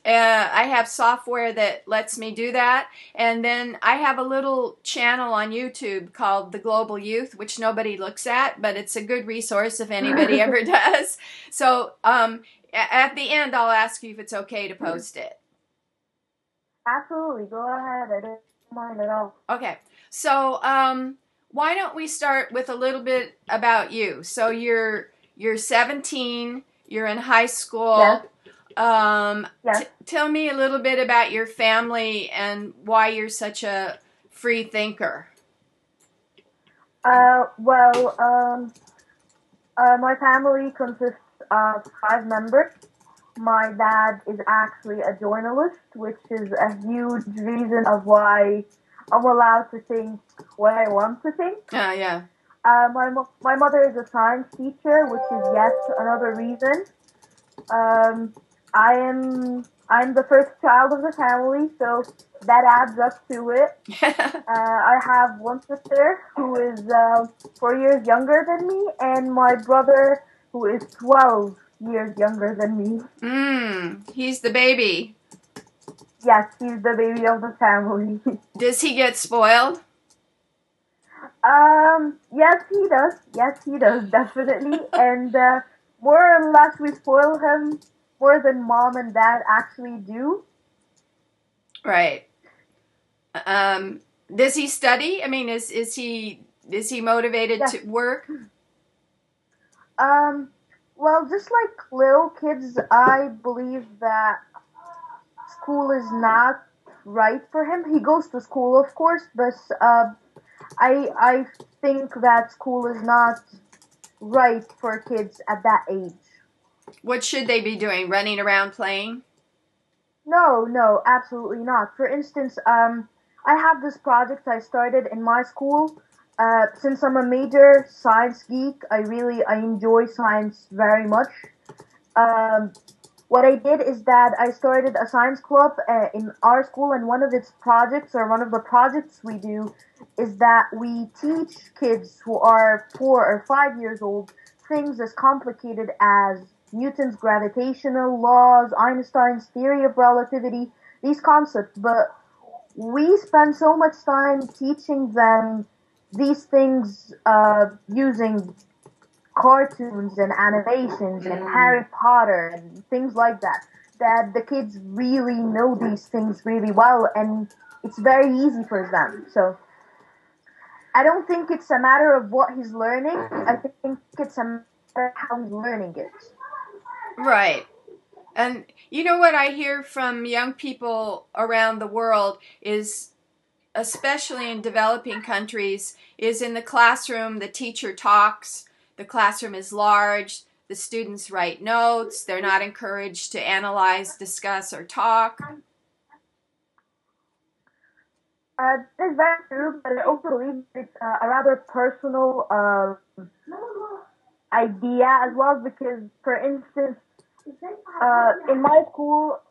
I have software that lets me do that. And then I have a little channel on YouTube called The Global Youth, which nobody looks at, but it's a good resource if anybody ever does. So at the end, I'll ask you if it's okay to post it. Absolutely, go ahead. I don't mind at all. Okay. So why don't we start with a little bit about you? So you're 17, you're in high school. Yes. Yes. Tell me a little bit about your family and why you're such a free thinker. My family consists of 5 members. My dad is actually a journalist, which is a huge reason of why I'm allowed to think what I want to think. Yeah. My mother is a science teacher, which is yet another reason. I'm the first child of the family, so that adds up to it. I have one sister who is 4 years younger than me, and my brother who is 12 years younger than me. He's the baby. Yes, he's the baby of the family. Does he get spoiled? Yes, he does. Yes, he does, definitely. And more or less, we spoil him more than mom and dad actually do. Right. Does he study? I mean, is he motivated Yes. to work? Well, just like little kids, I believe that school is not right for him. He goes to school, of course, but I think that school is not right for kids at that age. What should they be doing? Running around playing? No, absolutely not. For instance, I have this project I started in my school. Since I'm a major science geek, I enjoy science very much. What I did is that I started a science club in our school, and one of the projects we do is that we teach kids who are 4 or 5 years old things as complicated as Newton's gravitational laws, Einstein's theory of relativity, these concepts. But we spend so much time teaching them these things using cartoons and animations and Harry Potter and things like that, that the kids really know these things really well, and it's very easy for them. So I don't think it's a matter of what he's learning. I think it's a matter of how he's learning it. Right. And you know what I hear from young people around the world is, especially in developing countries, is in the classroom the teacher talks, the classroom is large, the students write notes, they're not encouraged to analyze, discuss, or talk. That is very true, but I also believe it's a rather personal idea as well, because, for instance, in my school,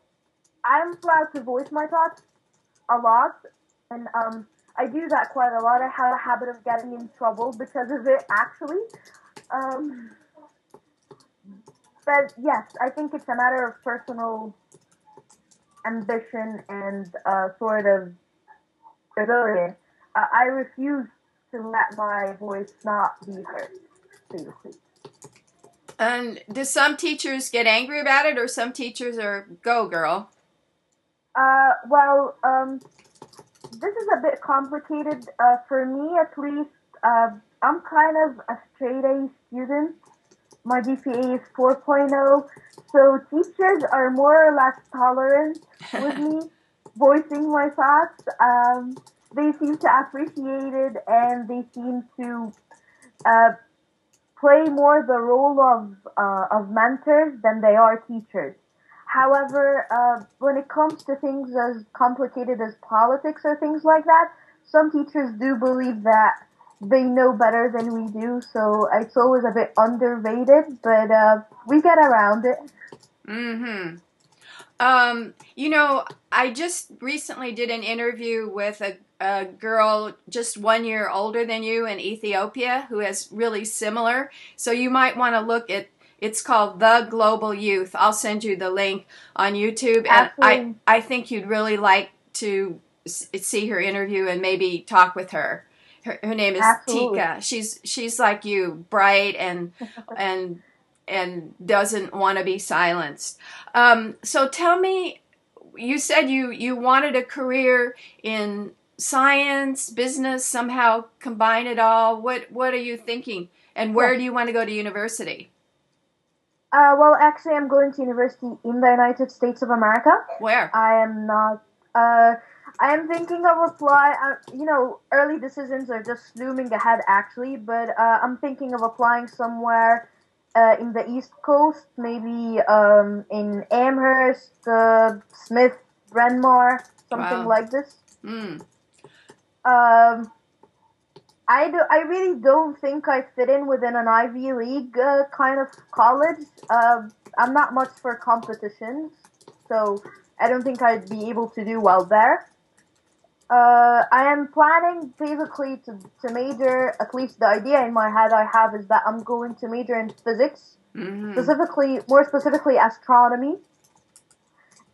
I'm allowed to voice my thoughts a lot, and I do that quite a lot. I have a habit of getting in trouble because of it, actually. But yes, I think it's a matter of personal ambition and sort of rebellion. I refuse to let my voice not be heard, basically. And do some teachers get angry about it, or some teachers are, go girl? This is a bit complicated. For me, at least, I'm kind of a straight-A student. My GPA is 4.0, so teachers are more or less tolerant with me voicing my thoughts. They seem to appreciate it, and they seem to play more the role of mentors than they are teachers. However, when it comes to things as complicated as politics or things like that, some teachers do believe that they know better than we do, so it's always a bit underrated, but we get around it. Mm-hmm. You know, I just recently did an interview with a girl just 1 year older than you in Ethiopia who is really similar. So you might want to look at It's called The Global Youth. I'll send you the link on YouTube, and Absolutely. I think you'd really like to see her interview and maybe talk with her. Her name is Absolutely. Tika. She's like you, bright and and doesn't want to be silenced. So tell me, you said you wanted a career in science, business, somehow combine it all. What are you thinking? And where Yes. do you want to go to university? Well, actually, I'm going to university in the United States of America. Where? I am not. Uh, I am thinking of apply. Early decisions are just looming ahead, actually. But I'm thinking of applying somewhere in the East Coast, maybe in Amherst, Smith, Bryn Mawr, something Wow. like this. Hmm. Um, I really don't think I fit in within an Ivy League kind of college. I'm not much for competitions, so I don't think I'd be able to do well there. I am planning basically to major, at least the idea in my head I have is that I'm going to major in physics, Mm-hmm. more specifically astronomy,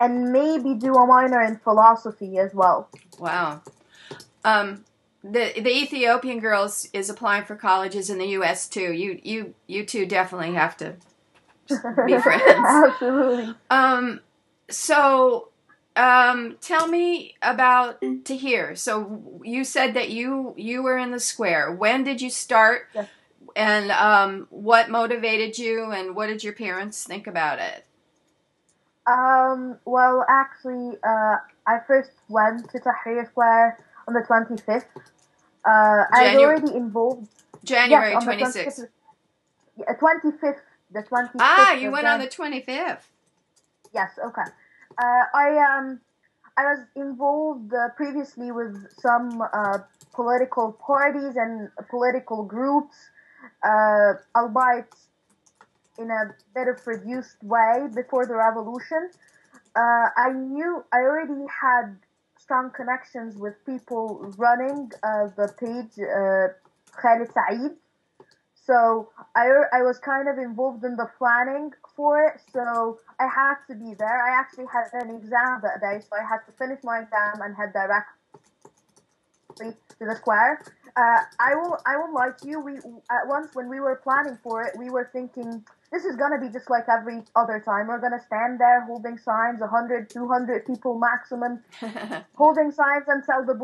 and maybe do a minor in philosophy as well. Wow. Um, the Ethiopian girls is applying for colleges in the U.S. too. You two definitely have to be friends. Absolutely. So tell me about Tahir. So you said that you were in the square. When did you start? Yes. And what motivated you? And what did your parents think about it? Well, actually, I first went to Tahrir Square on the 25th. I'd January already involved, yes, January on the 26th. 25th, the Ah, 25th you of went on the Jan. 25th. Yes, okay. I was involved previously with some political parties and political groups, albeit in a better produced way before the revolution. I already had strong connections with people running the page, Khalid Saeed. So I was kind of involved in the planning for it. So I had to be there. I actually had an exam that day, so I had to finish my exam and head directly to the square. I will lie to you. We at once when we were planning for it, we were thinking this is gonna be just like every other time. We're gonna stand there holding signs, 100, 200 people maximum, holding signs until the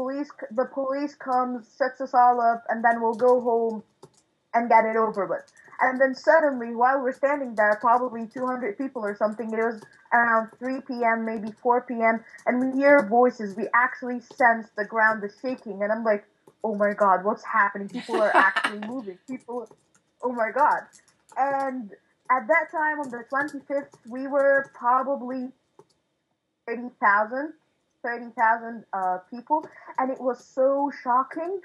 police comes, sets us all up, and then we'll go home and get it over with. And then suddenly, while we're standing there, probably 200 people or something, it was around 3 p.m., maybe 4 p.m., and we hear voices. We actually sense the ground is shaking, and I'm like, oh my god, what's happening? People are actually moving. Oh my god. And at that time, on the 25th, we were probably 30,000, 30,000 people, and it was so shocking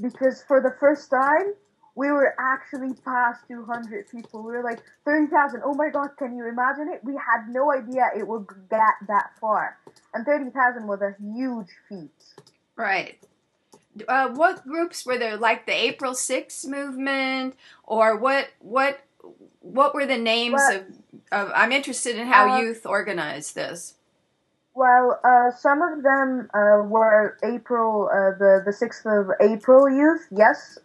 because for the first time, we were actually past 200 people. We were like 30,000. Oh my god, can you imagine it? We had no idea it would get that far, and 30,000 was a huge feat. Right. What groups were there? Like the April 6th movement, or what were the names But of? I'm interested in how uh, youth organized this. some of them were April, the 6th of April youth, yes.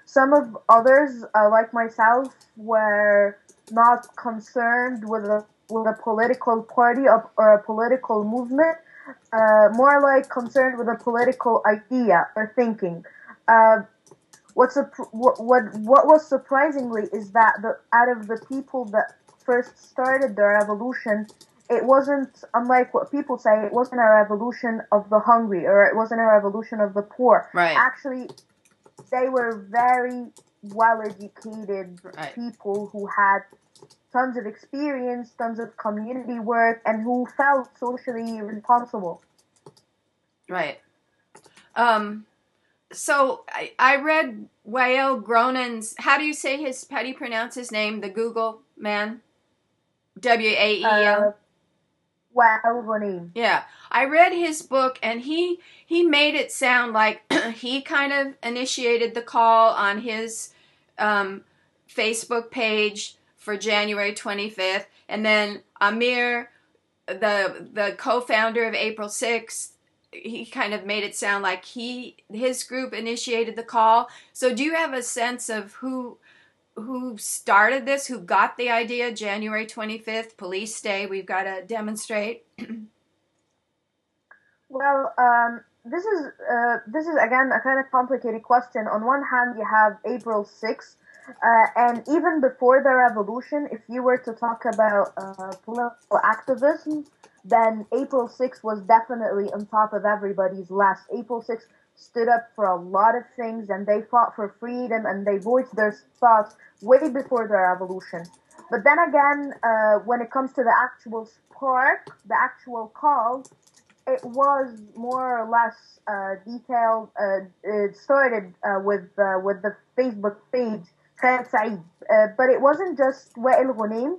Some of others, like myself, were not concerned with a political party or a political movement, more like concerned with a political idea or thinking. Uh, what was surprisingly is that out of the people that first started the revolution, it wasn't unlike what people say. It wasn't a revolution of the hungry, or it wasn't a revolution of the poor. Right. Actually, they were very well educated Right. people who had tons of experience, tons of community work, and who felt socially responsible. Right. So I read Wael Gronin's. How do you pronounce his name? The Google man. Wael. Well, Yeah, I read his book, and he made it sound like he kind of initiated the call on his um, Facebook page for January 25th, and then Amir, the co-founder of April 6th, he kind of made it sound like his group initiated the call. So do you have a sense of who started this, who got the idea? January 25th, Police Day, we've got to demonstrate. Well, this is again a kind of complicated question. On one hand, you have April 6th, and even before the revolution, if you were to talk about political activism, then April 6th was definitely on top of everybody's list. April 6th stood up for a lot of things, and they fought for freedom, and they voiced their thoughts way before the revolution. But then again, when it comes to the actual spark, the actual call, it was more or less detailed. It started with the Facebook page Khaled Said, but it wasn't just Wael Ghunaim.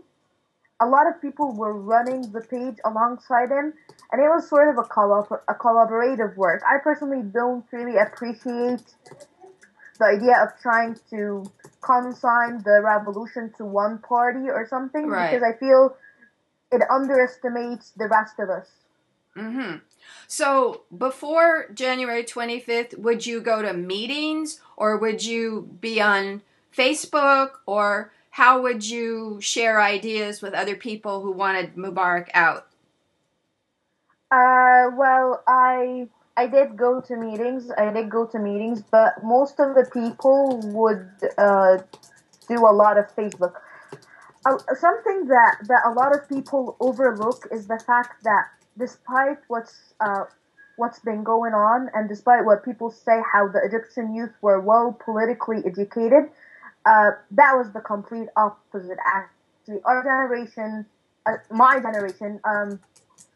A lot of people were running the page alongside him, and it was sort of a collaborative work. I personally don't really appreciate the idea of trying to consign the revolution to one party or something, Right. because I feel it underestimates the rest of us. Mm-hmm. So before January 25th, would you go to meetings, or would you be on Facebook, or how would you share ideas with other people who wanted Mubarak out? Well, I did go to meetings. But most of the people would do a lot of Facebook. Something that a lot of people overlook is the fact that despite what's been going on, and despite what people say, how the Egyptian youth were well politically educated, that was the complete opposite. Actually, our generation, my generation,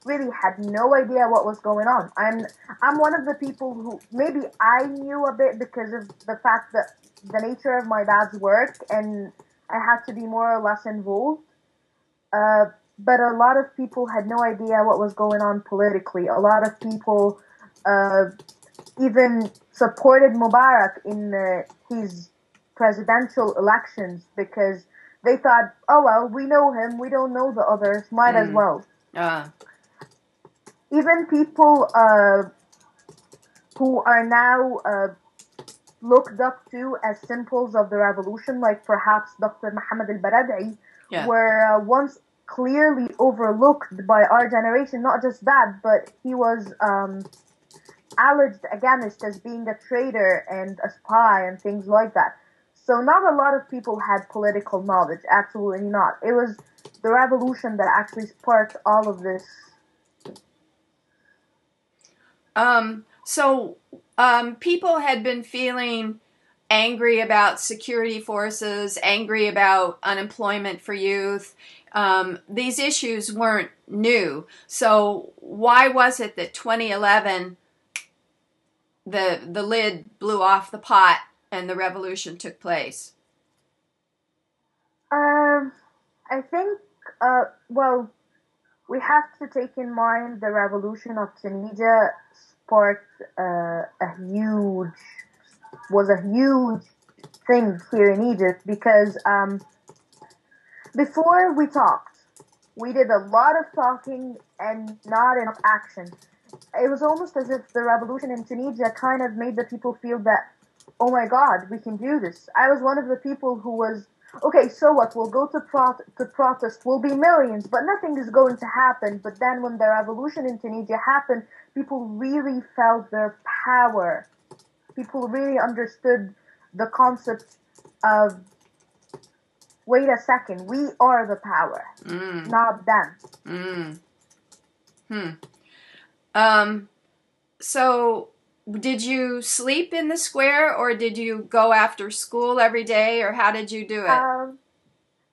really had no idea what was going on. I'm one of the people who maybe I knew a bit because of the fact that the nature of my dad's work, and I had to be more or less involved. But a lot of people had no idea what was going on politically. A lot of people even supported Mubarak in his presidential elections because they thought, oh well, we know him, we don't know the others, might as well. Even people who are now looked up to as symbols of the revolution, like perhaps Dr. Muhammad al-Baradei, were once clearly overlooked by our generation. Not just that, but he was alleged against as being a traitor and a spy and things like that. So not a lot of people had political knowledge, absolutely not. It was the revolution that actually sparked all of this. So people had been feeling angry about security forces, angry about unemployment for youth. These issues weren't new. So why was it that 2011, the lid blew off the pot and the revolution took place? I think, well, we have to take in mind the revolution of Tunisia sparked was a huge thing here in Egypt because before we talked, we did a lot of talking and not enough action. It was almost as if the revolution in Tunisia kind of made the people feel that, oh my God, we can do this. I was one of the people who was, okay, so what? We'll go to protest. We'll be millions, but nothing is going to happen. But then when the revolution in Tunisia happened, people really felt their power. People really understood the concept of, wait a second, we are the power, not them. So did you sleep in the square, or did you go after school every day, or how did you do it?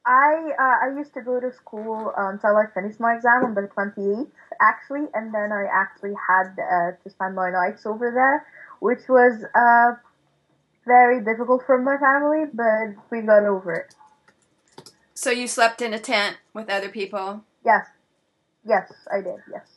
I used to go to school until I finished my exam on the 28th, actually, and then I actually had to spend my nights over there, which was very difficult for my family, but we got over it. So you slept in a tent with other people? Yes, I did. Yes.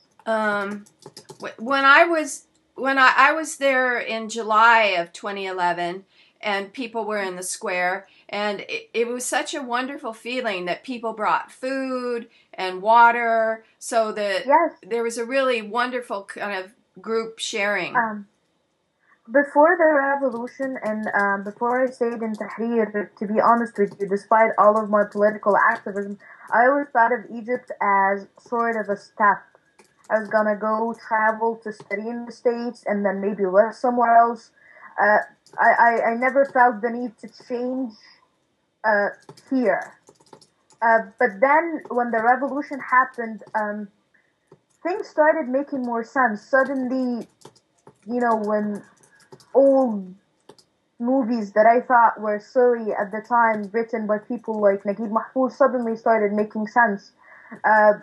When I was there in July of 2011, and people were in the square, and it was such a wonderful feeling that people brought food and water, so that Yes. there was a really wonderful kind of group sharing. Before the revolution and before I stayed in Tahrir, to be honest with you, despite all of my political activism, I always thought of Egypt as sort of a step. I was gonna go travel to study in the States and then maybe live somewhere else. Uh, I never felt the need to change uh, here. But then when the revolution happened, things started making more sense. Suddenly, when old movies that I thought were silly at the time, written by people like Naguib Mahfouz, suddenly started making sense. Uh,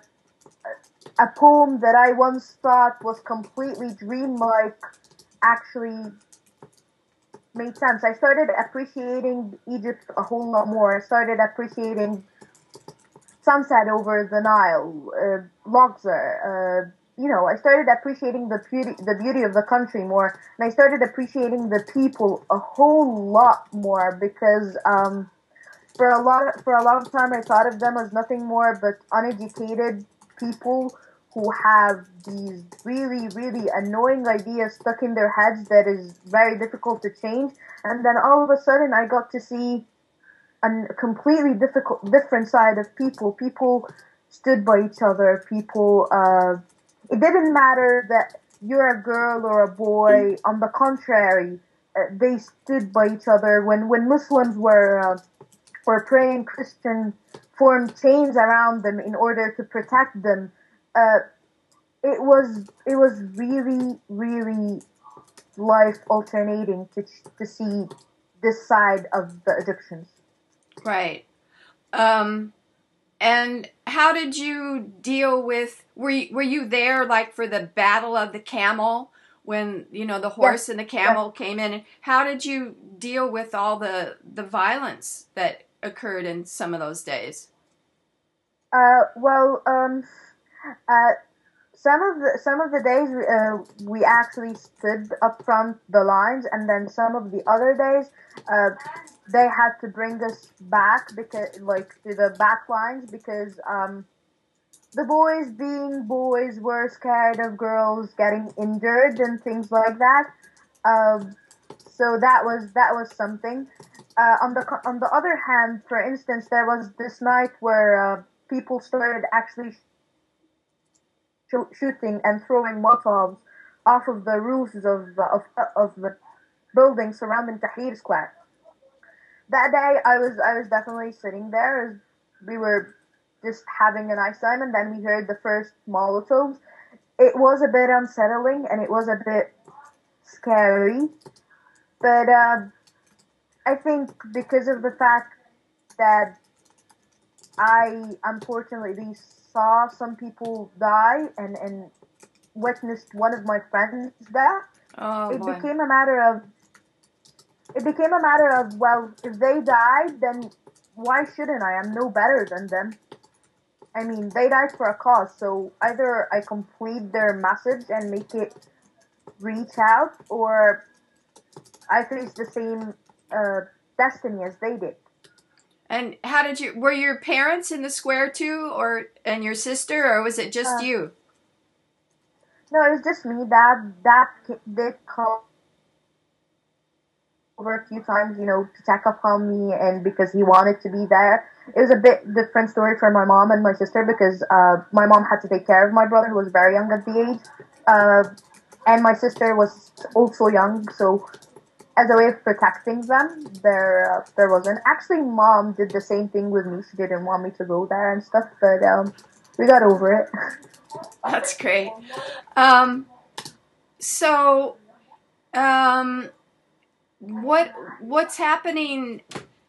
a poem that I once thought was completely dreamlike actually made sense. I started appreciating Egypt a whole lot more. I started appreciating sunset over the Nile, Luxor. I started appreciating the beauty of the country more, and I started appreciating the people a whole lot more because for a lot of time I thought of them as nothing more but uneducated people who have these really really annoying ideas stuck in their heads that is very difficult to change. And then all of a sudden I got to see a completely different side of people. People stood by each other. People, it didn't matter that you're a girl or a boy. On the contrary, they stood by each other. When Muslims were praying, Christian formed chains around them in order to protect them. Uh, it was really really life alternating to see this side of the Egyptians. Right. And how did you deal with? Were you there like for the Battle of the Camel when the Yes, horse and the yes. camel came in? How did you deal with all the violence that occurred in some of those days? Well, uh, some of the days we actually stood up front the lines, and then some of the other days uh, they had to bring us back because like to the back lines because the boys being boys were scared of girls getting injured and things like that. Um, so that was something. On the other hand, for instance, there was this night where people started actually shooting and throwing Molotovs off of the roofs of the buildings surrounding Tahrir Square. That day, I was definitely sitting there. We were just having a nice time, and then we heard the first Molotovs. It was a bit unsettling, and it was a bit scary. But I think because of the fact that I unfortunately saw some people die and witnessed one of my friends die, Oh it boy. became a matter of well, if they died, then why shouldn't I? I'm no better than them. I mean, they died for a cause, so either I complete their message and make it reach out, or I face the same uh, destiny as they did. And how did you? Were your parents in the square too, or and your sister, or was it just Uh, you? no, it was just me. Dad did come over a few times, to check up on me, and because he wanted to be there. It was a bit different story for my mom and my sister because my mom had to take care of my brother who was very young at the age, uh, and my sister was also young. So as a way of protecting them, there wasn't. Actually, mom did the same thing with me. She didn't want me to go there and stuff, but we got over it. That's great. Um, so, um, what's happening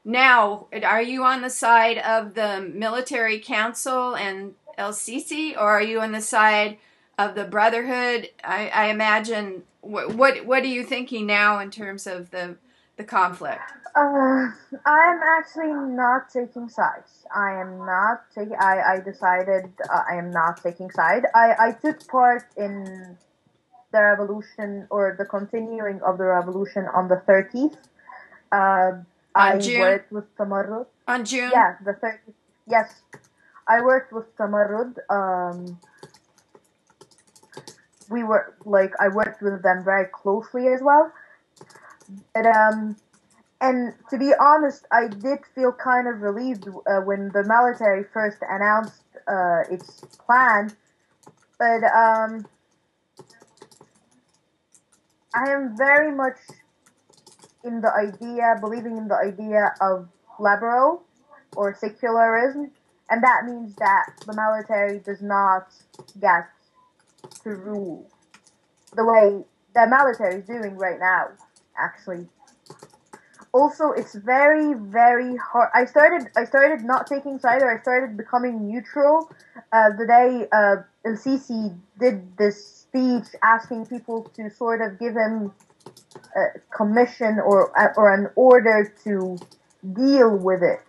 now? Are you on the side of the military council and El Sisi, or are you on the side of the Brotherhood? I imagine. What are you thinking now in terms of the conflict? Uh, I'm actually not taking sides. I am not taking. I decided I am not taking side. I took part in the revolution or the continuing of the revolution on the 30th. On I June? worked with Tamarrud. On June? Yeah, the 30th. Yes, I worked with Tamarrud. We were like I worked with them very closely as well. But and to be honest, I did feel kind of relieved when the military first announced its plan. But I am very much believing in the idea of liberal or secularism, and that means that the military does not get to rule the way the military is doing right now, actually. Also, it's very, very hard. I started not taking side, or I started becoming neutral the day El Sisi did this speech asking people to sort of give him a commission or an order to deal with it.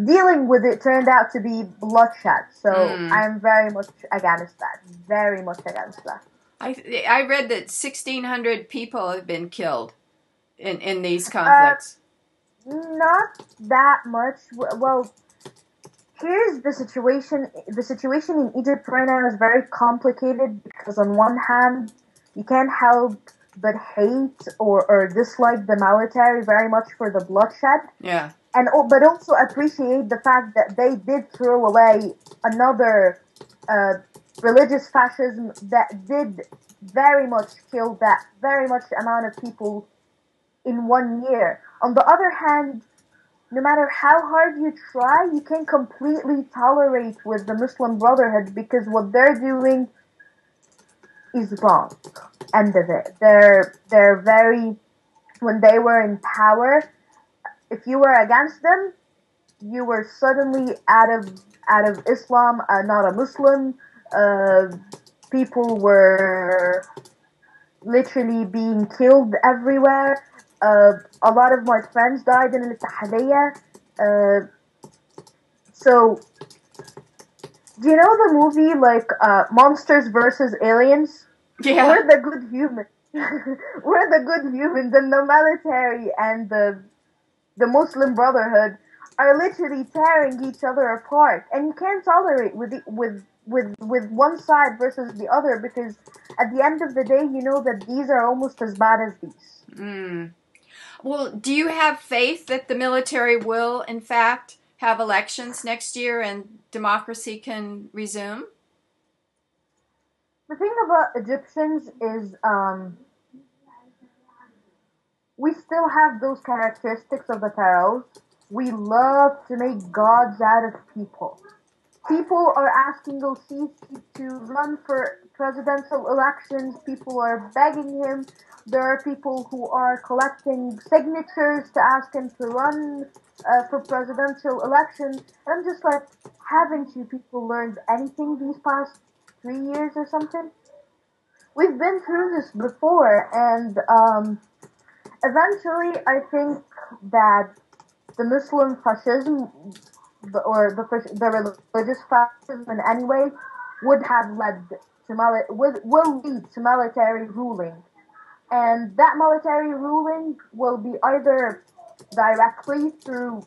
Dealing with it turned out to be bloodshed, so Mm. I'm very much against that. Very much against that. I read that 1,600 people have been killed in these Uh, conflicts. Not that much. Well, here's the situation. The situation in Egypt right now is very complicated because on one hand, you can't help but hate or dislike the military very much for the bloodshed, Yeah. but also appreciate the fact that they did throw away another uh, religious fascism that did very much kill that very much amount of people in 1 year. On the other hand, no matter how hard you try, you can't completely tolerate with the Muslim Brotherhood because what they're doing is wrong. End of it. They're very when they were in power, if you were against them, you were suddenly out of Islam, not a Muslim. Uh, People were literally being killed everywhere. A lot of my friends died in Al-Ittihadiyya. So, do you know the movie like Monsters versus Aliens? Yeah. We're the good humans. We're the good humans, and the military and the Muslim Brotherhood are literally tearing each other apart, and you can't tolerate with one side versus the other because at the end of the day, you know that these are almost as bad as these. Mm. Well, do you have faith that the military will, in fact, have elections next year and democracy can resume? The thing about Egyptians is we still have those characteristics of the pharaohs. We love to make gods out of people. People are asking El-Sisi to run for presidential elections. People are begging him. There are people who are collecting signatures to ask him to run for presidential elections. And I'm just like, haven't you people learned anything these past 3 years or something? We've been through this before, and eventually, I think that the Muslim fascism the religious fascism in any way would have led to will lead to military ruling, and that military ruling will be either directly through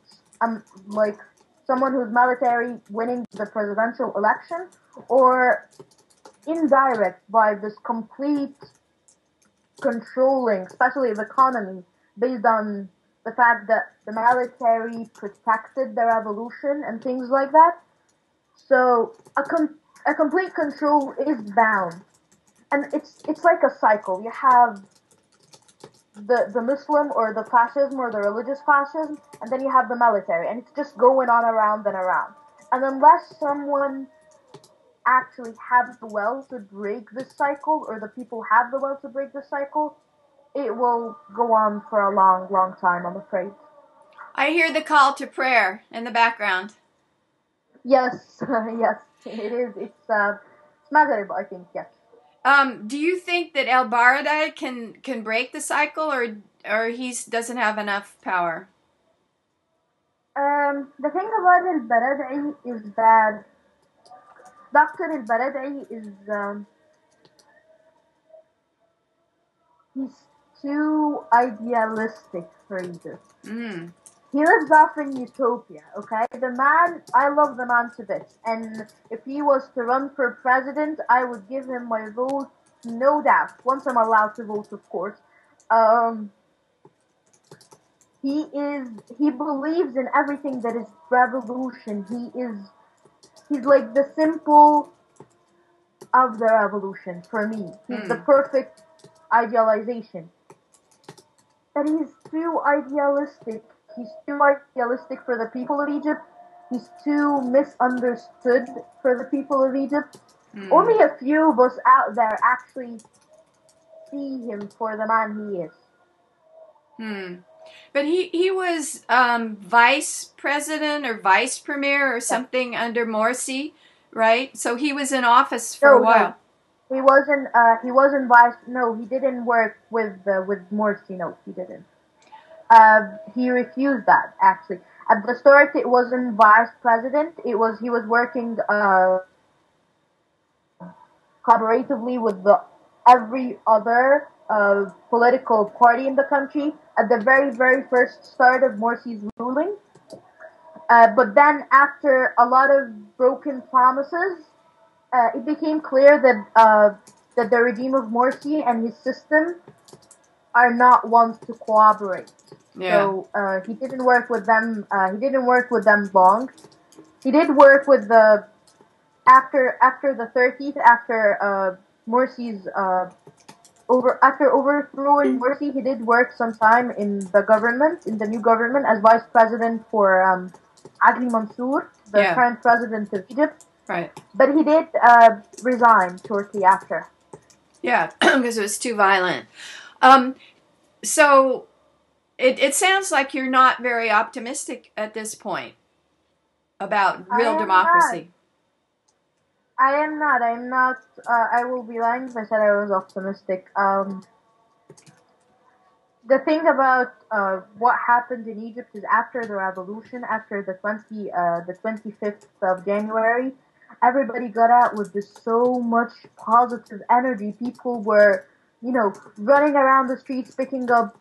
like someone who's military winning the presidential election, or indirect by this complete controlling, especially of economy, based on the fact that the military protected the revolution and things like that. So a complete control is bound, and it's like a cycle. You have the Muslim or the fascism or the religious fascism, and then you have the military, and it's just going on around and around. And unless someone actually have the will to break this cycle, or the people have the will to break this cycle, it will go on for a long, long time, I'm afraid. I hear the call to prayer in the background. Yes, yes, it is. It's Maghrib, I think, yes. Do you think that El Barada can break the cycle, or he doesn't have enough power? The thing about Al-Barad'i is that Dr. Al-Barad'i is, he's too idealistic for Egypt. Mm. He lives off in utopia, okay? The man, I love the man to bits. And if he was to run for president, I would give him my vote, no doubt. Once I'm allowed to vote, of course. Um, he believes in everything that is revolution. He's like the simple of the revolution for me. He's the perfect idealization. But he's too idealistic. He's too idealistic for the people of Egypt. He's too misunderstood for the people of Egypt. Only a few of us out there actually see him for the man he is. But he was vice president or vice premier or something under Morsi, right? So he was in office for a while. No. He wasn't. He wasn't vice. No, he didn't work with Morsi. No, he didn't. He refused that actually. At the start, it wasn't vice president. He was working collaboratively with every other political party in the country at the very first start of Morsi's ruling. But then, after a lot of broken promises, it became clear that the regime of Morsi and his system are not ones to cooperate. Yeah. So he didn't work with them. He didn't work with them long. He did work with the after the 30th, after Morsi's after overthrowing Morsi, he did work some time in the government, in the new government, as vice president for Adli Mansour, the current president of Egypt. Right. But he did resign shortly after. Yeah, because it was too violent. So it sounds like you're not very optimistic at this point about real democracy. I am not. I will be lying if I said I was optimistic. The thing about what happened in Egypt is after the revolution, after the 25th of January, everybody got out with just so much positive energy. People were, running around the streets picking up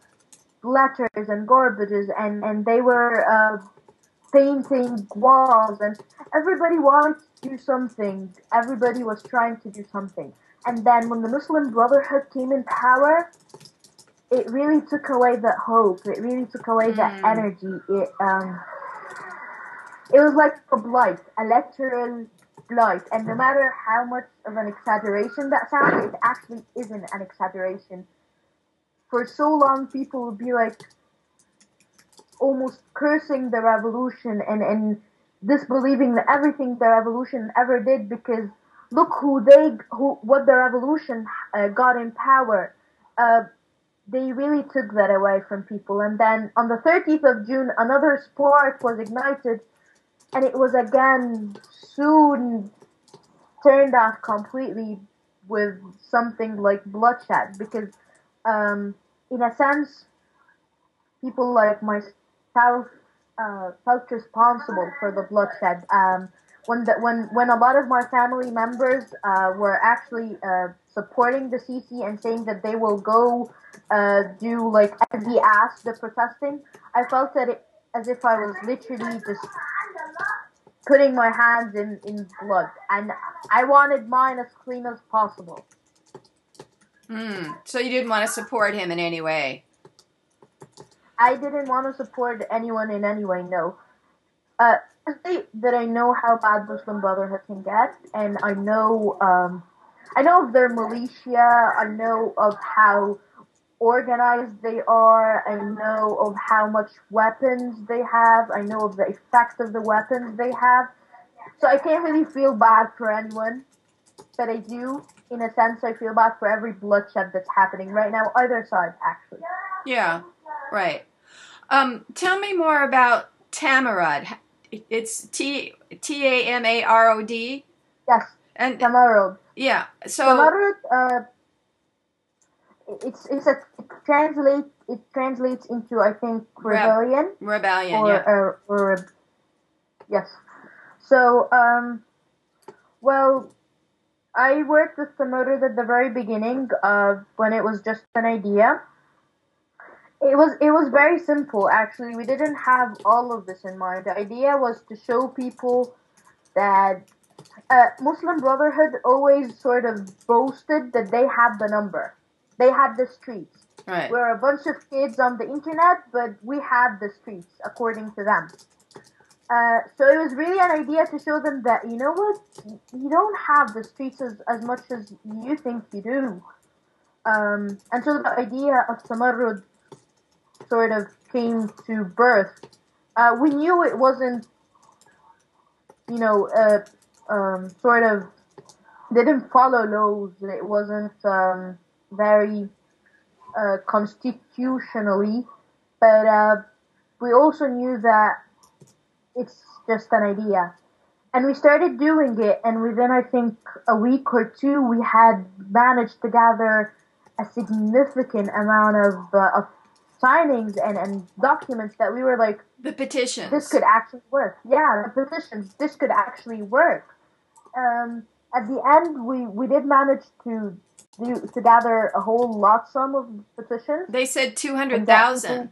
letters and garbages, and they were painting walls, and everybody wanted to do something. Everybody was trying to do something. And then when the Muslim Brotherhood came in power, it really took away that hope. It really took away that energy. It was like a blight, a literal blight. And no matter how much of an exaggeration that sounds, it actually isn't an exaggeration. For so long, people would be like almost cursing the revolution and disbelieving everything the revolution ever did, because look what the revolution got in power. They really took that away from people. And then on the 30th of June, another spark was ignited, and it was again soon turned off completely with something like bloodshed, because in a sense, people like myself felt responsible for the bloodshed. When a lot of my family members were actually supporting the Sisi and saying that they will go do like as he asked the protesting, I felt as if I was literally just putting my hands in blood, and I wanted mine as clean as possible. So you didn't want to support him in any way? I didn't want to support anyone in any way, no. That I know how bad Muslim Brotherhood can get, and I know of their militia, I know of how organized they are, I know of how much weapons they have, I know of the effect of the weapons they have. So I can't really feel bad for anyone, but I do, in a sense, I feel bad for every bloodshed that's happening right now, either side, actually. Yeah, right. Tell me more about Tamarod. It's Tamarod. Yes, and Tamarod. Yeah. So Tamarod, it translates into, I think, rebellion. Rebellion. Or yes. So well, I worked with Tamarod at the very beginning when it was just an idea. It was very simple actually. We didn't have all of this in mind. The idea was to show people that Muslim Brotherhood always sort of boasted that they had the number. They had the streets. Right. We're a bunch of kids on the internet, but we had the streets, according to them. So it was really an idea to show them that, you know what, you don't have the streets as much as you think you do. And so the idea of Samarud sort of came to birth. We knew it wasn't, you know, sort of didn't follow laws. It wasn't very constitutionally, but we also knew that it's just an idea. And we started doing it, and within, I think, a week or two, we had managed to gather a significant amount of signings and documents that we were like, the petitions. This could actually work. Yeah, the petitions. This could actually work. At the end, we did manage to gather a whole lot sum of petitions. They said 200,000.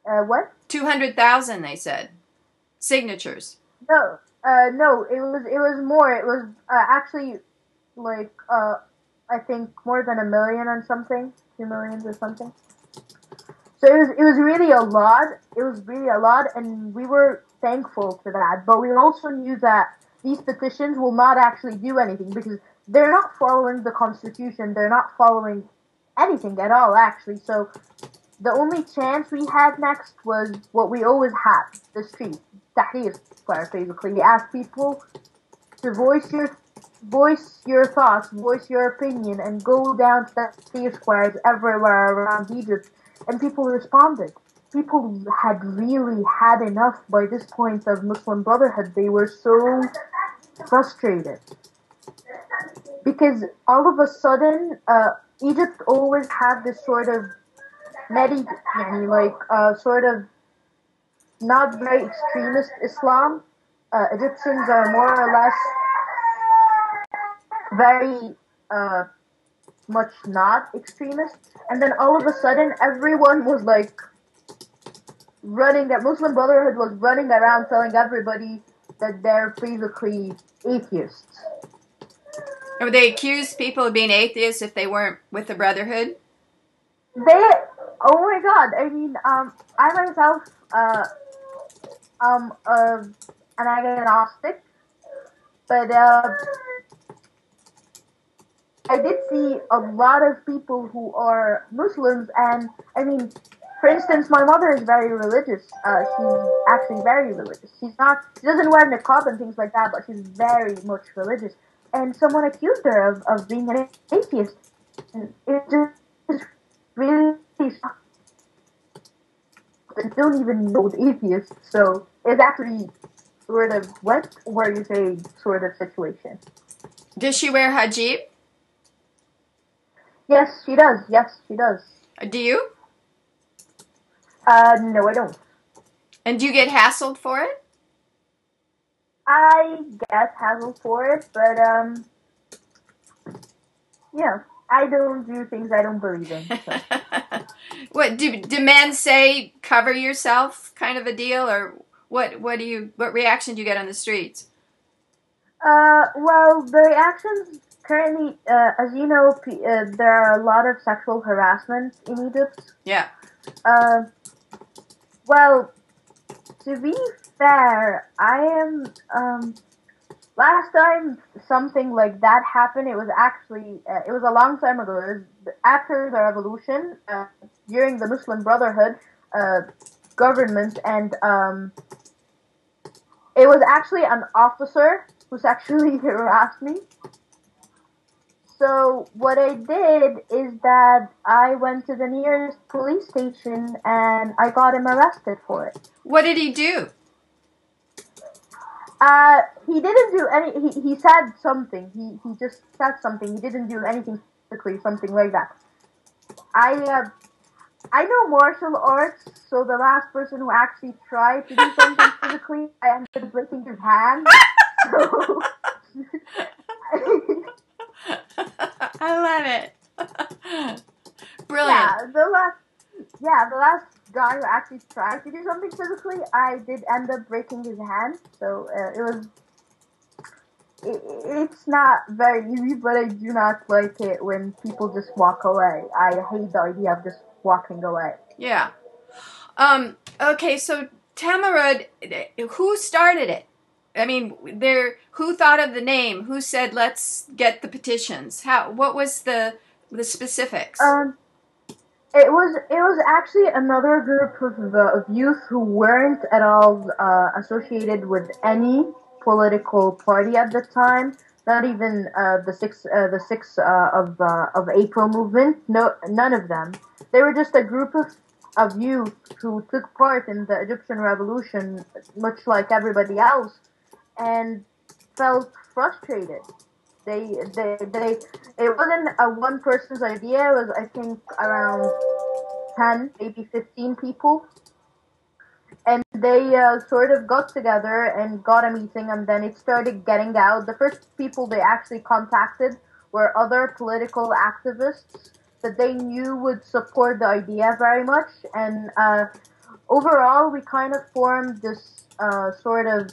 What? 200,000. They said signatures. No, no. It was more. It was actually like I think more than 1 million and something, 2 million or something. So it was really a lot. It was really a lot, and we were thankful for that. But we also knew that these petitions will not actually do anything because they're not following the Constitution. They're not following anything at all, actually. So the only chance we had next was what we always had, the street, Tahrir Square, basically. We asked people to voice your thoughts, voice your opinion, and go down to Tahrir squares everywhere around Egypt. And people responded. People had really had enough by this point of Muslim Brotherhood. They were so frustrated. Because all of a sudden, Egypt always had this sort of sort of not very extremist Islam. Egyptians are more or less very much not extremist. And then all of a sudden, everyone was like running, that Muslim Brotherhood was running around telling everybody that they're basically atheists. Or they accused people of being atheists if they weren't with the Brotherhood? Oh my god, I mean, I myself, an agnostic, but, I did see a lot of people who are Muslims, and, I mean, for instance, my mother is very religious. She's actually very religious. She doesn't wear niqab and things like that, but she's very much religious. And someone accused her of being an atheist. And it just really shocked. I don't even know the atheist, so it's actually sort of what were you saying sort of situation. Does she wear hijab? Yes, she does. Yes, she does. Do you? No, I don't. And do you get hassled for it? I guess hassled for it, but yeah, I don't do things I don't believe in. So. What do men say? Cover yourself, kind of a deal, or what reaction do you get on the streets? Well, the reactions currently, as you know, there are a lot of sexual harassment in Egypt. Yeah. Well, to be fair, I am, last time something like that happened, it was actually, it was a long time ago. It was after the revolution, during the Muslim Brotherhood, government, and, it was actually an officer who sexually harassed me. So what I did is that I went to the nearest police station and I got him arrested for it. What did he do? He didn't do any. He said something. He just said something. He didn't do anything physically, something like that. I know martial arts, so the last person who actually tried to do something physically, I ended up breaking his hand. So. I love it. Brilliant. Yeah, yeah, the last guy who actually tried to do something physically, I did end up breaking his hand. So it's not very easy, but I do not like it when people just walk away. I hate the idea of just walking away. Yeah. Okay, so Tamarud, who started it? I mean, who thought of the name? Who said let's get the petitions? How? What was the specifics? Um, it was actually another group of youth who weren't at all associated with any political party at the time. Not even the 6th of April movement. No, none of them. They were just a group of youth who took part in the Egyptian Revolution, much like everybody else, and felt frustrated. They it wasn't a one person's idea. It was, I think, around 10, maybe 15 people. And they sort of got together and got a meeting, and then it started getting out. The first people they actually contacted were other political activists that they knew would support the idea very much. And overall, we kind of formed this sort of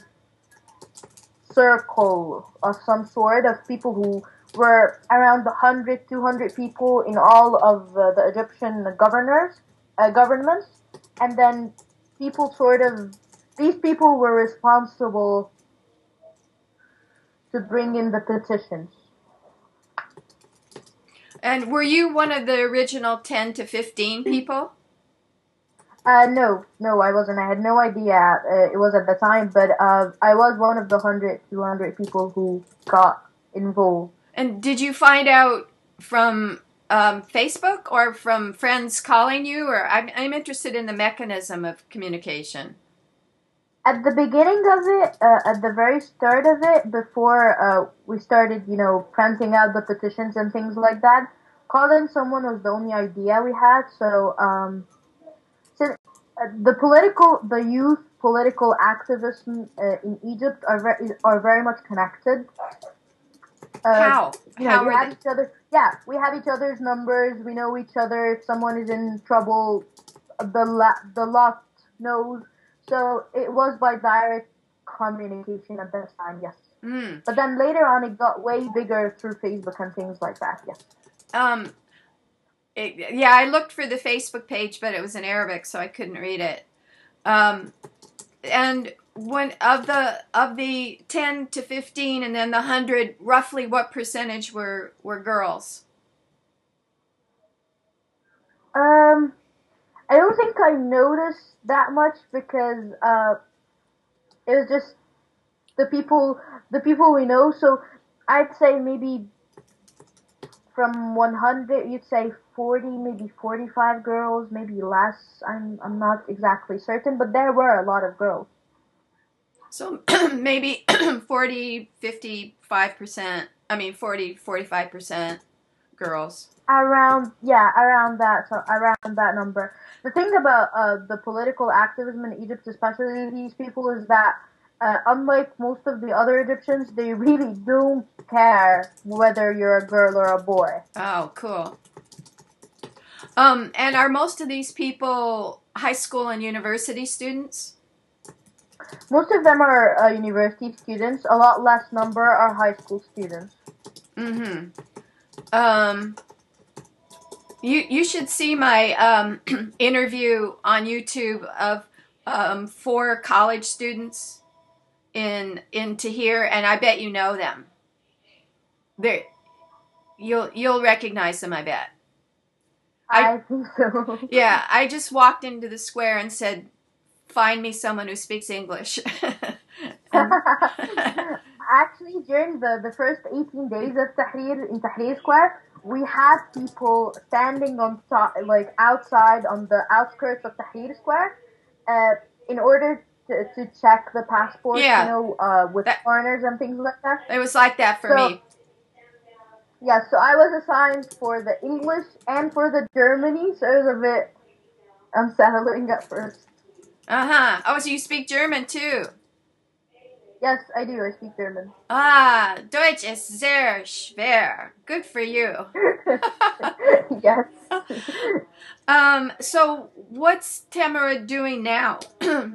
circle of some sort of people who were around 100, 200 people in all of the Egyptian governments, and then people sort of these people were responsible to bring in the petitions. And were you one of the original 10 to 15 people? No, I wasn't. I had no idea it was at the time, but I was one of the 100, 200 people who got involved. And did you find out from Facebook or from friends calling you? Or I'm interested in the mechanism of communication. At the beginning of it, at the very start of it, before we started, printing out the petitions and things like that, calling someone was the only idea we had. So, since the youth political activism in Egypt are very much connected. How? How We are have they? each other. Yeah, we have each other's numbers. We know each other. If someone is in trouble, the lot knows. So it was by direct communication at that time, yes. Mm. But then later on, it got way bigger through Facebook and things like that, yes. Um, yeah, I looked for the Facebook page, but it was in Arabic, so I couldn't read it. And when of the 10 to 15, and then the 100, roughly what percentage were girls? I don't think I noticed that much because it was just the people we know. So I'd say maybe from 100, you'd say 40, maybe 45 girls, maybe less. I'm not exactly certain, but there were a lot of girls. So maybe 40, 55%. I mean 40, 45% girls. Around that, so around that number. The thing about the political activism in Egypt, especially these people, is that unlike most of the other Egyptians, they really don't care whether you're a girl or a boy. Oh, cool. And are most of these people high school and university students? Most of them are university students. A lot less number are high school students. Mm-hmm. You should see my interview on YouTube of 4 college students in Tahir, and I bet you know them. They you'll recognize them, I bet. I think so. Yeah, I just walked into the square and said, "Find me someone who speaks English." And Actually, during the first 18 days of Tahrir in Tahrir Square, we had people standing on top, like outside on the outskirts of Tahrir Square, in order to check the passports, yeah, with foreigners and things like that. it was like that for So, me. yeah, so I was assigned for the English and for the Germany, so it was a bit unsettling at first. Uh-huh. Oh, so you speak German too? Yes, I do. I speak German. Ah, Deutsch ist sehr schwer. Good for you. Yes. So what's Tamara doing now?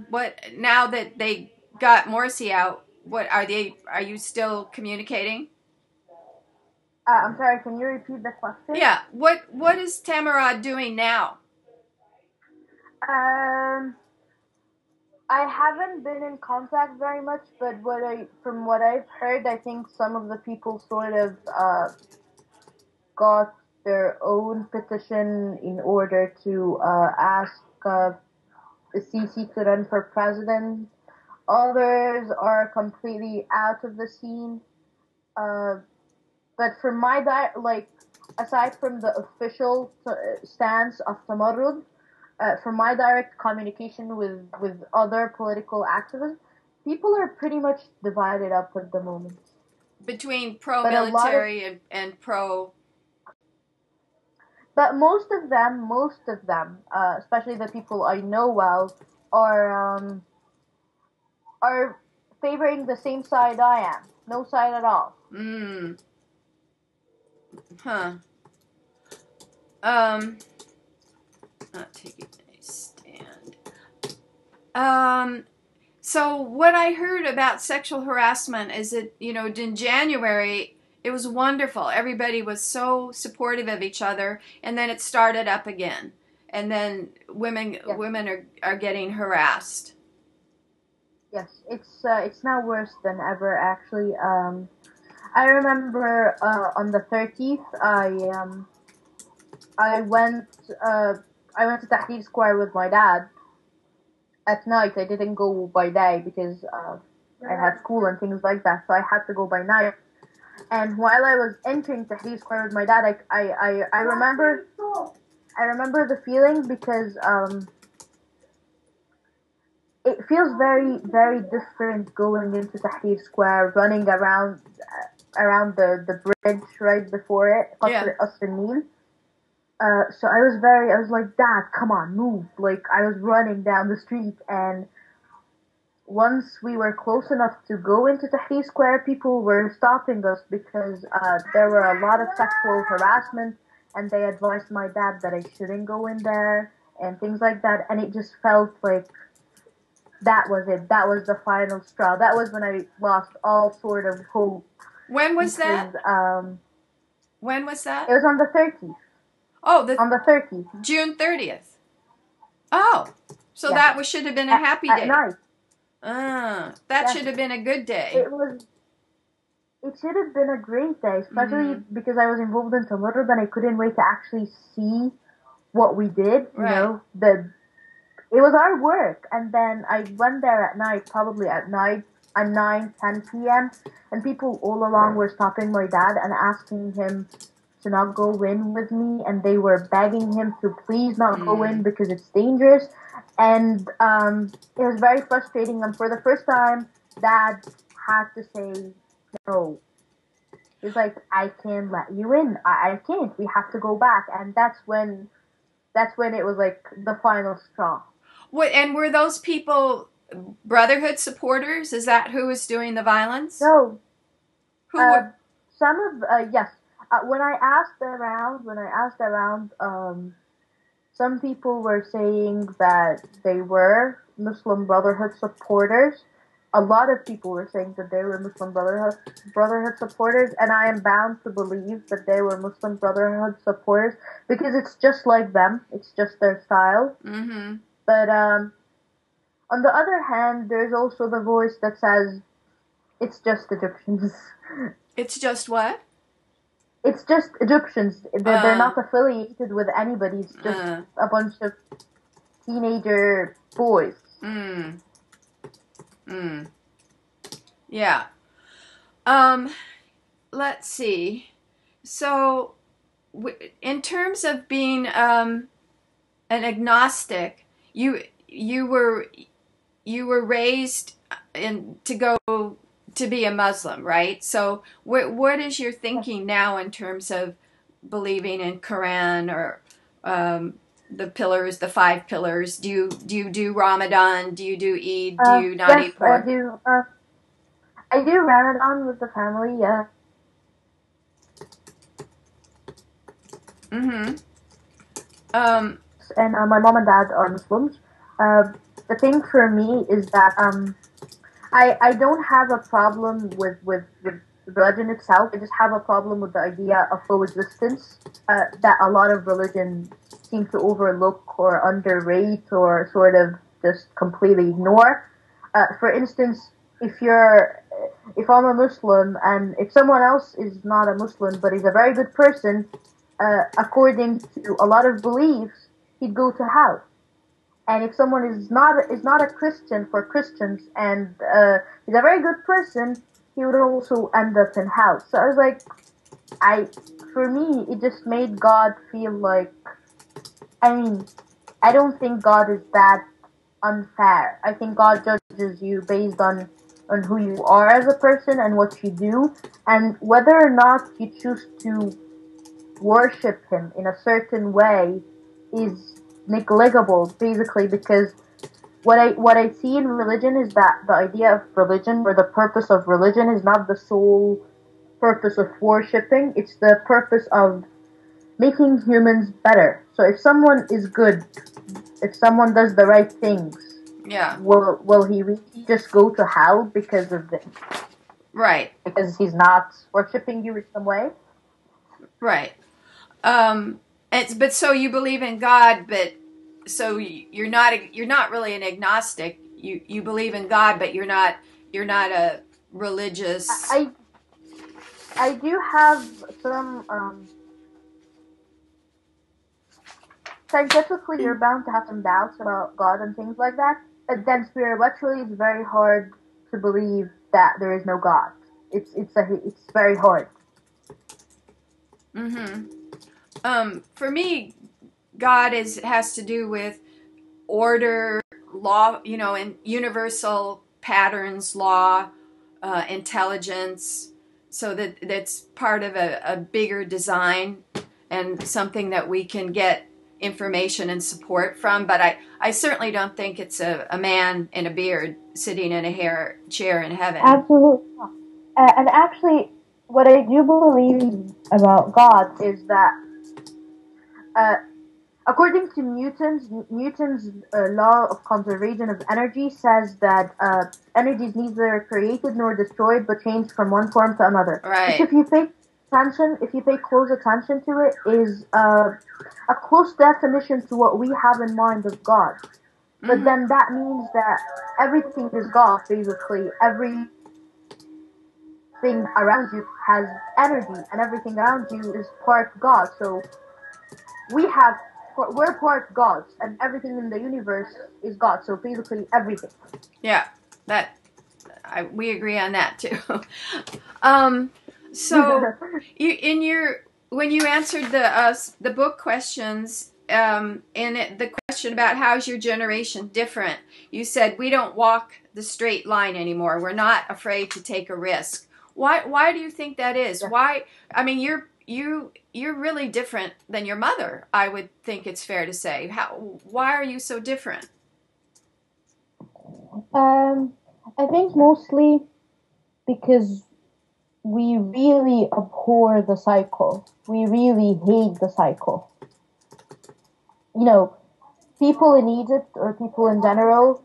What now that they got Morrissey out? What are they? Are you still communicating? I'm sorry, can you repeat the question? Yeah. What is Tamara doing now? Um, I haven't been in contact very much, but from what I've heard, I think some of the people sort of got their own petition in order to ask the CC to run for president. Others are completely out of the scene. Uh, but from my aside from the official stance of Tamarrud, from my direct communication with other political activists, people are pretty much divided up at the moment. Between pro-military and pro. But most of them, especially the people I know well, are favoring the same side I am. No side at all. Huh. Not taking a stand. So what I heard about sexual harassment is that, in January, it was wonderful. Everybody was so supportive of each other, and then it started up again. And then women are getting harassed. Yes, it's now worse than ever. Actually, I remember on the 30th, I went to Tahrir Square with my dad at night. I didn't go by day because I had school and things like that, so I had to go by night. And while I was entering Tahrir Square with my dad, I remember the feeling because it feels very, very different going into Tahrir Square, running around the bridge right before it, Yeah. So I was like, Dad, come on, move. Like, I was running down the street, and once we were close enough to go into Tahrir Square, people were stopping us because there were a lot of sexual harassment, and they advised my dad that I shouldn't go in there, and things like that, and it just felt like that was it. That was the final straw. That was when I lost all sort of hope. When was that? When was that? It was on the 30th. Oh, on the 30th. June 30th. Oh, so yeah. that should have been a happy day. At night. That should have been a good day. It should have been a great day, especially because I was involved in Tamarrud and I couldn't wait to actually see what we did. You know, it was our work. And then I went there at night, probably at 9, 10 p.m. And people all along were stopping my dad and asking him to not go in with me. And they were begging him to please not go in because it's dangerous. And it was very frustrating. And for the first time, Dad had to say no. He's like, I can't let you in. I can't. We have to go back. And that's when it was like the final straw. What, and were those people Brotherhood supporters? Is that who was doing the violence? No. Who? Yes. When I asked around, some people were saying that they were Muslim Brotherhood supporters. A lot of people were saying that they were Muslim Brotherhood supporters, and I am bound to believe that they were Muslim Brotherhood supporters because it's just like them. It's just their style. Mm-hmm. But on the other hand, there's also the voice that says it's just Egyptians. It's just what? It's just Egyptians. They're not affiliated with anybody. It's just a bunch of teenager boys. Yeah. Let's see. So, in terms of being an agnostic, you were raised to be a Muslim, right? So what is your thinking now in terms of believing in Quran or the pillars, the 5 pillars? Do you do Ramadan? Do you do Eid? Do you not eat pork? I do. I do Ramadan with the family. Yeah. Mm-hmm. Um, and my mom and dad are Muslims. Uh, the thing for me is that I don't have a problem with religion itself. I just have a problem with the idea of coexistence that a lot of religions seem to overlook or underrate or sort of just completely ignore. For instance, if I'm a Muslim and if someone else is not a Muslim but is a very good person, according to a lot of beliefs, he'd go to hell. And if someone is not a Christian for Christians and he's a very good person, he would also end up in hell. So I was like, I for me, it just made God feel like, I mean, I don't think God is that unfair. I think God judges you based on who you are as a person and what you do, and whether or not you choose to worship Him in a certain way is negligible, basically, because what I see in religion is that the idea of religion or the purpose of religion is not the sole purpose of worshipping. It's the purpose of making humans better. So if someone is good, if someone does the right things, yeah, will he really just go to hell because of this? right, Because he's not worshipping you in some way? right. But so you believe in God, but so you're not really an agnostic. You believe in God, but you're not a religious. I I do have some scientifically, you're bound to have some doubts about God and things like that. But then spiritually, it's very hard to believe that there is no God. It's very hard. Mm-hmm. For me, God has to do with order, law, and universal patterns, law, intelligence, so that's part of a bigger design and something that we can get information and support from. But I certainly don't think it's a man in a beard sitting in a chair in heaven. Absolutely. And actually, what I do believe about God is that, uh, according to Newton's law of conservation of energy says that energy is neither created nor destroyed, but changed from one form to another. Which, Right. if you pay close attention to it, is a close definition to what we have in mind of God. But Mm-hmm. then that means that everything is God, basically. Everything around you has energy, and everything around you is part God. So we have we're part gods, and everything in the universe is God. So basically, everything. Yeah, that we agree on that too. um, so you in your when you answered the book questions, the question about how's your generation different, you said we don't walk the straight line anymore. We're not afraid to take a risk. Why do you think that is? Yeah. Why? I mean, you're really different than your mother. I would think it's fair to say. Why are you so different? Um, I think mostly because we really abhor the cycle. We really hate the cycle. You know, people in Egypt or people in general,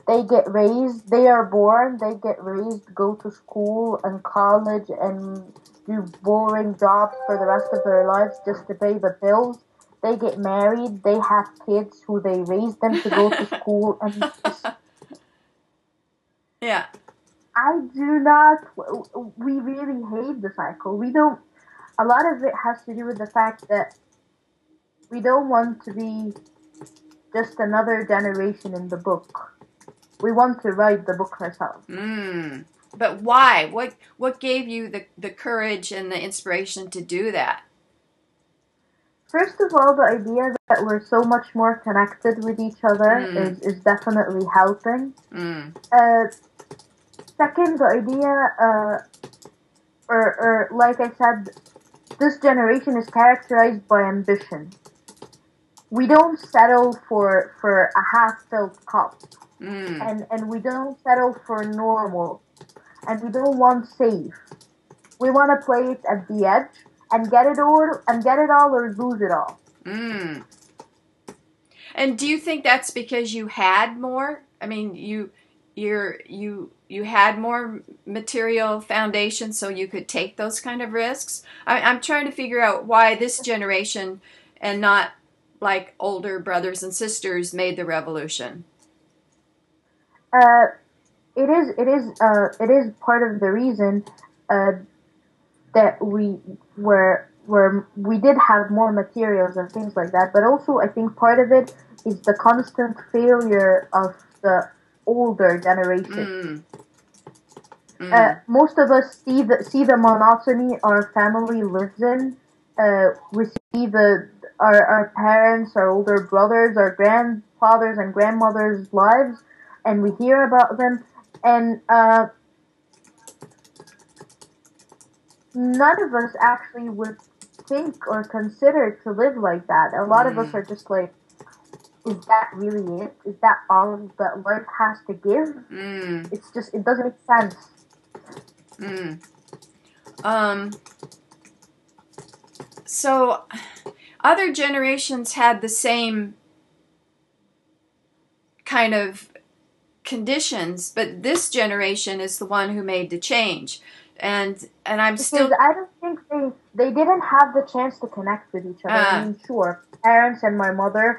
they are born, they get raised, go to school and college and do boring jobs for the rest of their lives just to pay the bills. They get married, they have kids who they raise them to go to school, and just, Yeah. I do not, we really hate the cycle. We don't, a lot of it has to do with the fact that we don't want to be just another generation in the book. We want to write the book ourselves. Mm. But why? What gave you the courage and the inspiration to do that? First of all, the idea that we're so much more connected with each other Mm. is definitely helping. Mm. Uh, Second, the idea, or like I said, this generation is characterized by ambition. We don't settle for a half-filled cup, Mm. and we don't settle for normal, and we don't want safe. We want to play it at the edge and get it all or lose it all. Mm. And do you think that's because you had more? I mean, you had more material foundation, so you could take those kind of risks. I'm trying to figure out why this generation and not like older brothers and sisters made the revolution. Uh, it is part of the reason uh, that we did have more materials and things like that. But also, I think part of it is the constant failure of the older generation. Most of us see the monotony our family lives in. We see our parents, our older brothers, our grandfathers and grandmothers' lives, and we hear about them. And none of us actually would think or consider to live like that. A lot of us are just like, is that really it? Is that all that life has to give? It's just, it doesn't make sense. So other generations had the same kind of conditions, but this generation is the one who made the change. And I'm Because still I don't think they didn't have the chance to connect with each other. I mean, sure, parents and my mother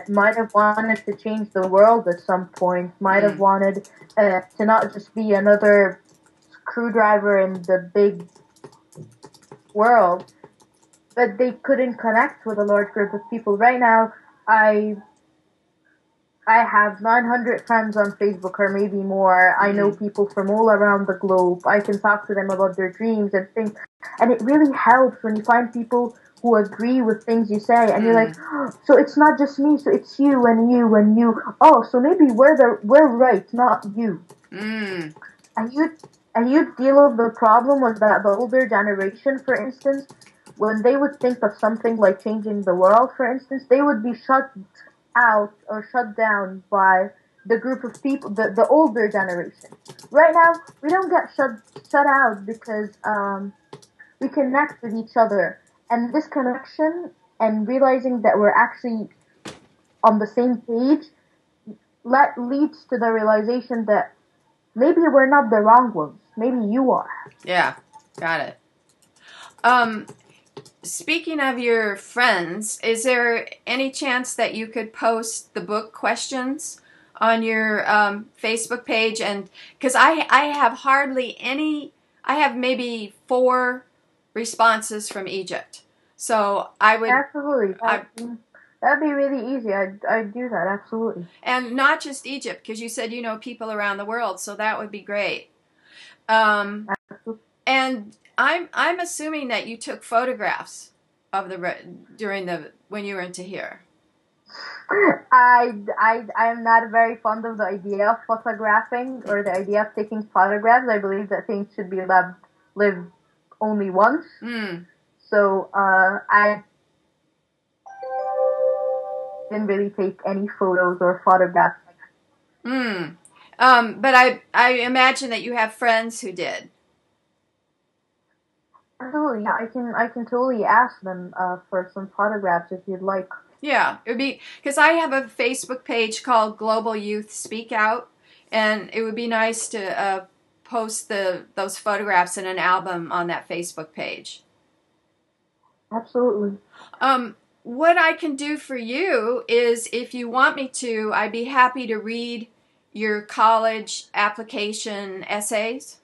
might have wanted to change the world at some point, might have wanted to not just be another screwdriver in the big world, but they couldn't connect with a large group of people. Right now, I have 900 friends on Facebook or maybe more. I know people from all around the globe. I can talk to them about their dreams and things. And it really helps when you find people who agree with things you say. And you're like, oh, so it's not just me, so it's you and you and you. Oh, so maybe we're right, not you. And you deal with the problem was that the older generation, for instance, when they would think of something like changing the world, for instance, they would be shut out or shut down by the group of people, the older generation. Right now, we don't get shut out because we connect with each other, and this connection and realizing that we're actually on the same page leads to the realization that maybe we're not the wrong ones. Maybe you are. Yeah, got it. Speaking of your friends, is there any chance that you could post the book questions on your Facebook page? And because I have hardly any, I have maybe 4 responses from Egypt. So I would Absolutely. That'd be really easy. I'd do that, absolutely. And not just Egypt, because you said you know people around the world, so that would be great. And I'm assuming that you took photographs of during when you were into here. I'm not very fond of the idea of photographing or the idea of taking photographs. I believe that things should be lived only once. So I didn't really take any photos or photographs. But I imagine that you have friends who did. Absolutely, yeah, I can totally ask them for some photographs if you'd like. Yeah, it would be because I have a Facebook page called Global Youth Speak Out, and it would be nice to post those photographs in an album on that Facebook page. Absolutely. What I can do for you is, if you want me to, I'd be happy to read your college application essays.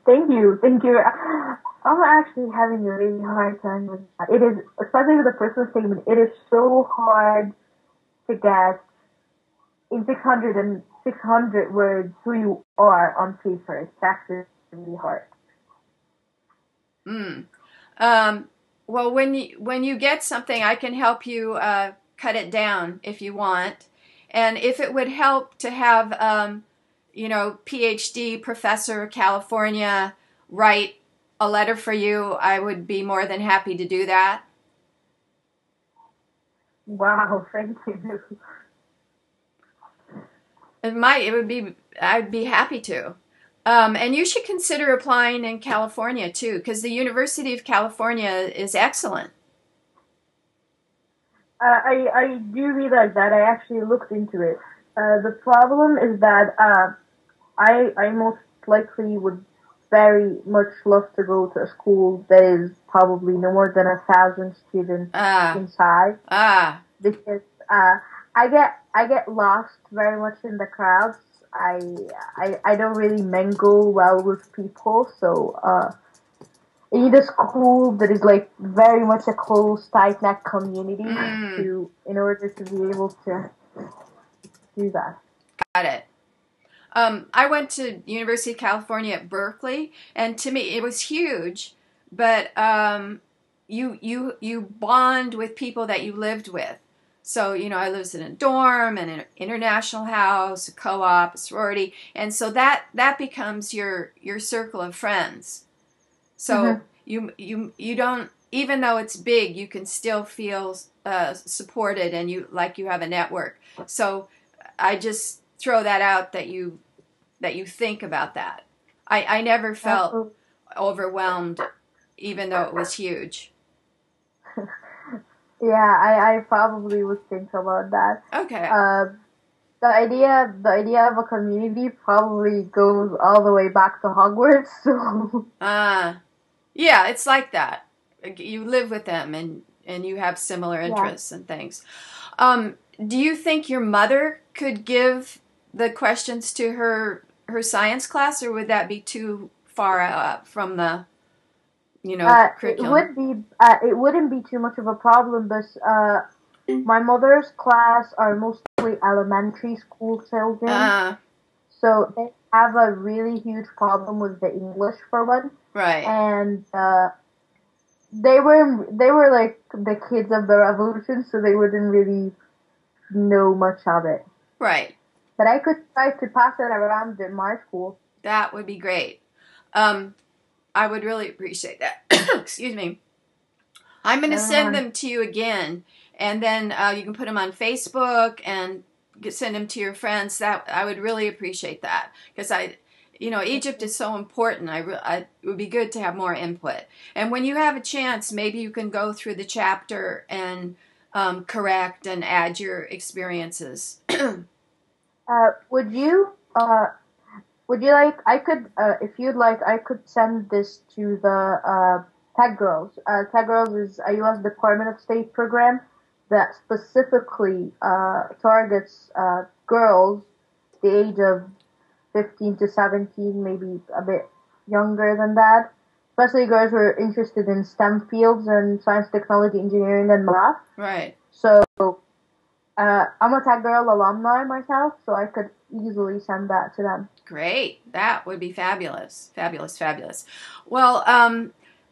Thank you. I'm actually having a really hard time with that. It is, especially with the personal statement, it is so hard to get in 600 words who you are on paper. It's actually really hard. Well, when you get something, I can help you cut it down if you want. And if it would help to have, PhD professor California write a letter for you, I would be more than happy to do that. Wow, thank you. I'd be happy to. And you should consider applying in California too, because the University of California is excellent. I do realize that. I actually looked into it. The problem is that I most likely would very much love to go to a school that is probably no more than 1,000 students Ah, in size, ah, because I get lost very much in the crowds. I don't really mingle well with people, so I need a school that is like very much a close, tight knit community mm, to in order to be able to do that. got it. I went to University of California at Berkeley, and to me it was huge. But you bond with people that you lived with. So I lived in a dorm and an international house, a co-op, a sorority, and so that becomes your circle of friends. So Hmm. you don't, even though it's big, you can still feel supported, and you have a network. So I just throw that out, that you think about that. I never felt Absolutely. overwhelmed, even though it was huge. Yeah, I probably would think about that. Okay. Uh, the idea of a community probably goes all the way back to Hogwarts. So Yeah, it's like that. You live with them, and you have similar yeah, interests and things. Um, do you think your mother could give the questions to her science class, or would that be too far from the curriculum? it wouldn't be too much of a problem, but my mother's class are mostly elementary school children, Uh, so they have a really huge problem with the English for one, right, and they were like the kids of the revolution, so they wouldn't really know much of it. right. But I could try to pass it around in my school. That would be great. Um, I would really appreciate that. Excuse me. I'm going to send Um, them to you again, and then you can put them on Facebook and send them to your friends. That I would really appreciate that, because Egypt is so important. It would be good to have more input. And when you have a chance, maybe you can go through the chapter and correct and add your experiences. uh, would you uh, would you like? I could, if you'd like, I could send this to the Tech Girls. Tech Girls is a U.S. Department of State program that specifically targets girls the age of 15 to 17, maybe a bit younger than that. Especially girls who are interested in STEM fields and science, technology, engineering, and math. Right. So I'm a Tech Girl alumni myself, so I could easily send that to them. Great. That would be fabulous. Fabulous, fabulous. Well,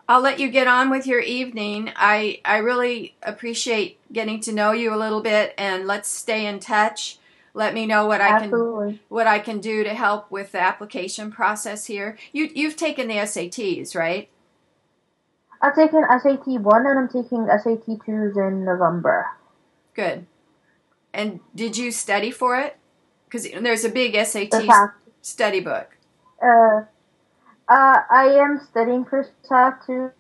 I'll let you get on with your evening. I really appreciate getting to know you a little bit, and let's stay in touch. Let me know Absolutely. what I can do to help with the application process here. You've taken the SATs, right? I've taken SAT 1 and I'm taking SAT 2s in November. Good. And did you study for it? Because there's a big The SAT SAT. study book. Uh, I am studying for SAT 2,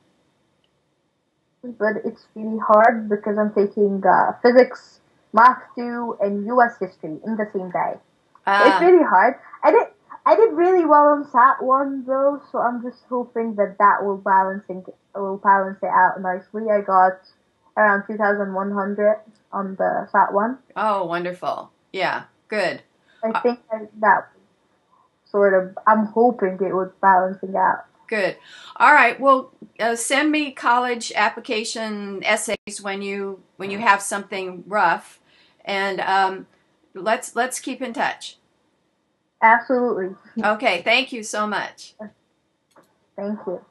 but it's really hard because I'm taking physics, math 2, and US history in the same day. So it's Ah, really hard. I did really well on SAT 1 though, so I'm just hoping that will balance it out nicely. I got around 2,100 on the SAT 1. oh, wonderful. Yeah, good. I think that sort of, I'm hoping it would balancing out. Good. All right. Well, send me college application essays when you have something rough, and let's keep in touch. Absolutely. Okay. Thank you so much. Thank you.